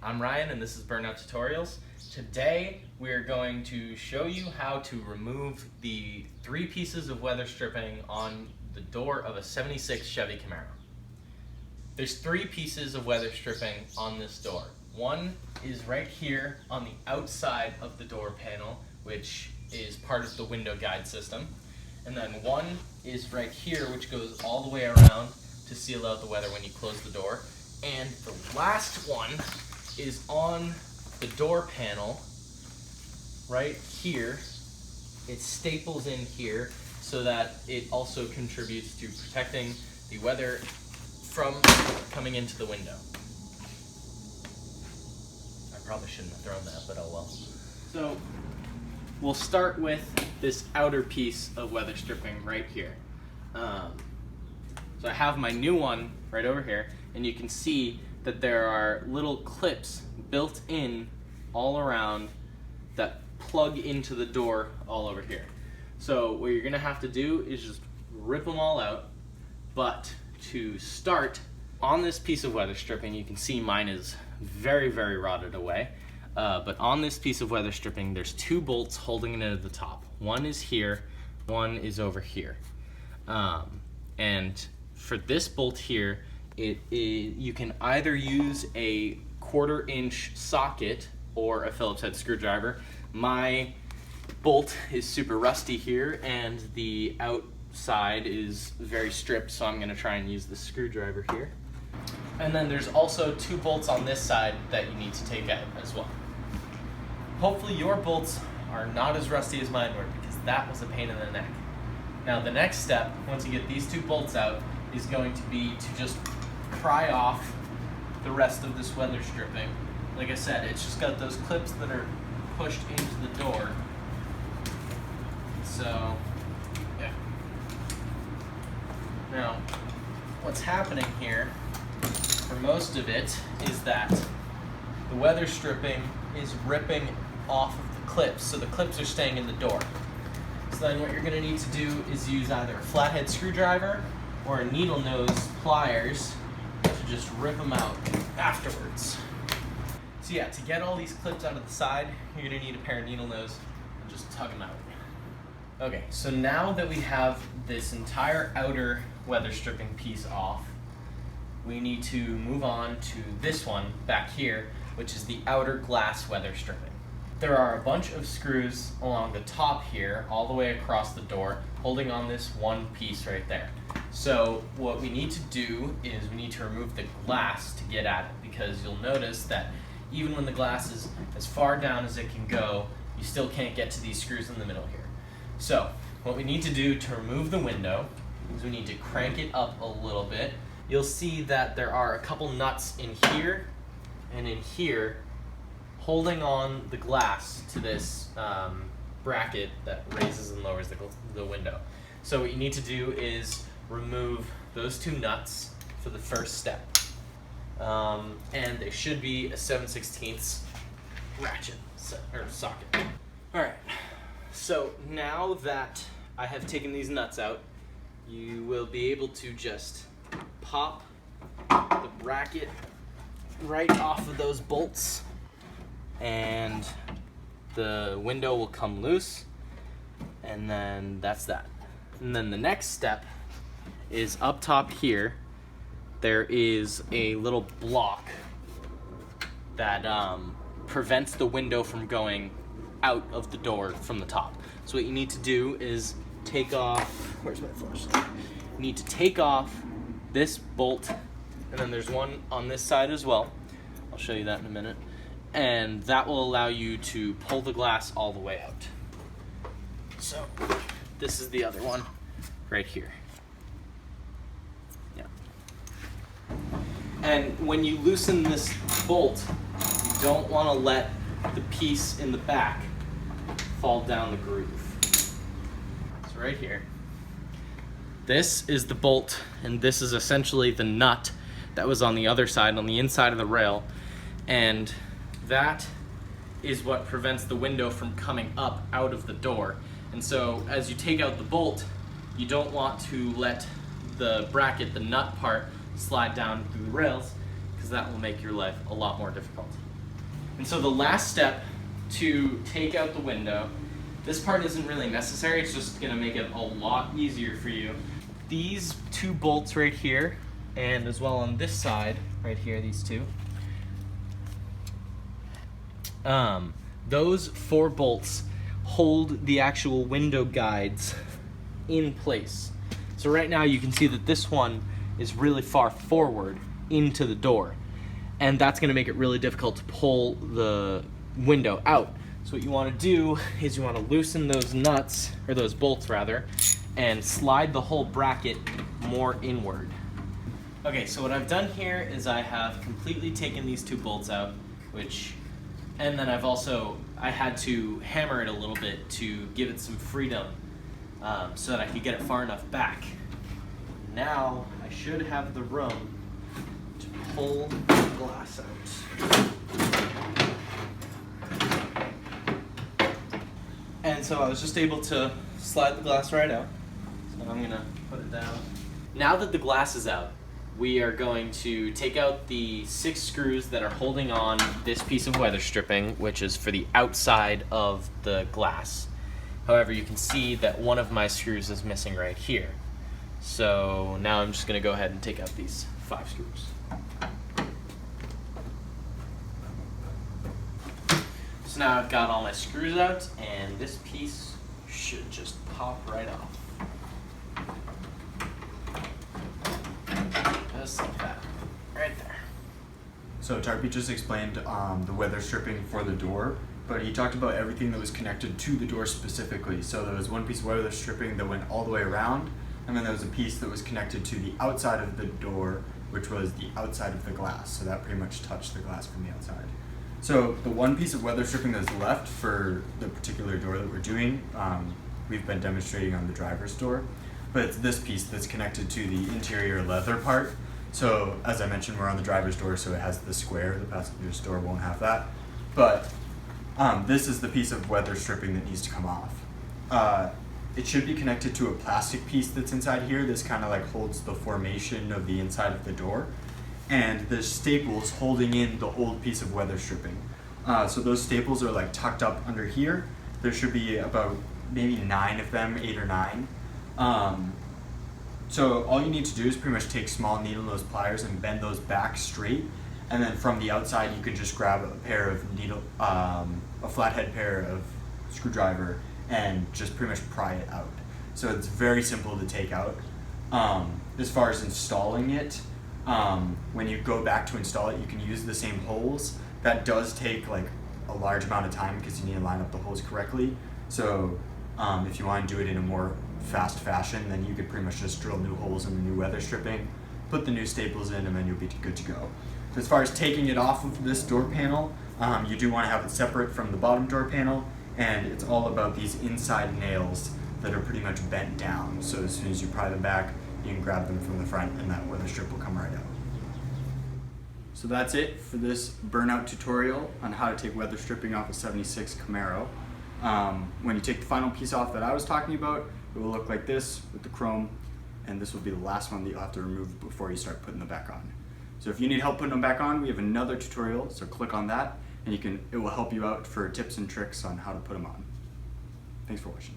I'm Ryan and this is Burnout Tutorials. Today we're going to show you how to remove the 3 pieces of weather stripping on the door of a 76 Chevy Camaro. There's 3 pieces of weather stripping on this door. One is right here on the outside of the door panel, which is part of the window guide system. And then one is right here, which goes all the way around to seal out the weather when you close the door. And the last one is on the door panel right here. It staples in here so that it also contributes to protecting the weather from coming into the window. I probably shouldn't have thrown that, but oh well. So we'll start with this outer piece of weather stripping right here. So I have my new one right over here, and you can see that there are little clips built in all around that plug into the door all over here. So what you're gonna have to do is just rip them all out, but to start, on this piece of weather stripping, you can see mine is very, very rotted away. But on this piece of weather stripping, there's 2 bolts holding it at the top. One is here, one is over here. And for this bolt here, you can either use a 1/4 inch socket or a Phillips head screwdriver. My bolt is super rusty here and the outside is very stripped, so I'm gonna try and use the screwdriver here. And then there's also 2 bolts on this side that you need to take out as well. Hopefully your bolts are not as rusty as mine were, because that was a pain in the neck. Now the next step, once you get these 2 bolts out, is going to be to just pry off the rest of this weather stripping. Like I said, it's just got those clips that are pushed into the door. So, yeah. Now, what's happening here, for most of it, is that the weather stripping is ripping off of the clips, so the clips are staying in the door. So then what you're going to need to do is use either a flathead screwdriver or a needle nose pliers to just rip them out afterwards. So yeah, to get all these clips out of the side, you're going to need a pair of needle nose and just tug them out. Okay, so now that we have this entire outer weather stripping piece off, we need to move on to this one back here, which is the outer glass weather stripping. There are a bunch of screws along the top here, all the way across the door, holding on this one piece right there. So what we need to do is we need to remove the glass to get at it, because you'll notice that even when the glass is as far down as it can go, you still can't get to these screws in the middle here. So what we need to do to remove the window is we need to crank it up a little bit. You'll see that there are a couple nuts in here and in here holding on the glass to this bracket that raises and lowers the window. So what you need to do is remove those 2 nuts for the first step. And they should be a 7/16 ratchet or socket. Alright, so now that I have taken these nuts out, you will be able to just pop the bracket right off of those bolts, and the window will come loose, and then that's that. And then the next step is up top here. There is a little block that prevents the window from going out of the door from the top. So what you need to do is take off, where's my flashlight? You need to take off this bolt, and then there's one on this side as well. I'll show you that in a minute. And that will allow you to pull the glass all the way out. So this is the other one right here. Yeah. And when you loosen this bolt, you don't want to let the piece in the back fall down the groove. So right here, this is the bolt, and this is essentially the nut that was on the other side, on the inside of the rail, and that is what prevents the window from coming up out of the door. And so as you take out the bolt, you don't want to let the nut part, slide down through the rails, because that will make your life a lot more difficult. And so the last step to take out the window, this part isn't really necessary, it's just gonna make it a lot easier for you. These 2 bolts right here, and as well on this side, right here, these 2. Those 4 bolts hold the actual window guides in place. So right now you can see that this one is really far forward into the door, and that's gonna make it really difficult to pull the window out. So what you wanna do is you wanna loosen those nuts, or those bolts rather, and slide the whole bracket more inward. Okay, so what I've done here is I have completely taken these 2 bolts out, and then I had to hammer it a little bit to give it some freedom so that I could get it far enough back. Now I should have the room to pull the glass out. And so I was just able to slide the glass right out. So I'm gonna put it down. Now that the glass is out, we are going to take out the 6 screws that are holding on this piece of weather stripping, which is for the outside of the glass. However, you can see that one of my screws is missing right here. So now I'm just gonna go ahead and take out these 5 screws. So now I've got all my screws out, and this piece should just pop right off. Just like that, right there. So Tarpy just explained the weather stripping for the door, but he talked about everything that was connected to the door specifically. So there was one piece of weather stripping that went all the way around, and then there was a piece that was connected to the outside of the door, which was the outside of the glass. So that pretty much touched the glass from the outside. So the one piece of weather stripping that's left for the particular door that we're doing, we've been demonstrating on the driver's door, but it's this piece that's connected to the interior leather part. So as I mentioned, we're on the driver's door, so it has the square. The passenger's door won't have that. But this is the piece of weather stripping that needs to come off. It should be connected to a plastic piece that's inside here. This kind of like holds the formation of the inside of the door. And there's staples holding in the old piece of weather stripping. So those staples are like tucked up under here. There should be about maybe 9 of them, 8 or 9. So all you need to do is pretty much take small needle nose pliers and bend those back straight, and then from the outside you can just grab a pair of a flathead pair of screwdriver and just pretty much pry it out. So it's very simple to take out. As far as installing it, when you go back to install it, you can use the same holes. That does take like a large amount of time because you need to line up the holes correctly. So if you want to do it in a more fast fashion, then you could pretty much just drill new holes in the new weather stripping, put the new staples in, and then you'll be good to go. So as far as taking it off of this door panel, you do want to have it separate from the bottom door panel, and it's all about these inside nails that are pretty much bent down. So as soon as you pry them back, you can grab them from the front and that weather strip will come right out. So that's it for this burnout tutorial on how to take weather stripping off a 76 Camaro. When you take the final piece off that I was talking about, it will look like this with the chrome, and this will be the last one that you'll have to remove before you start putting them back on. So if you need help putting them back on, we have another tutorial, so click on that, and it will help you out for tips and tricks on how to put them on. Thanks for watching.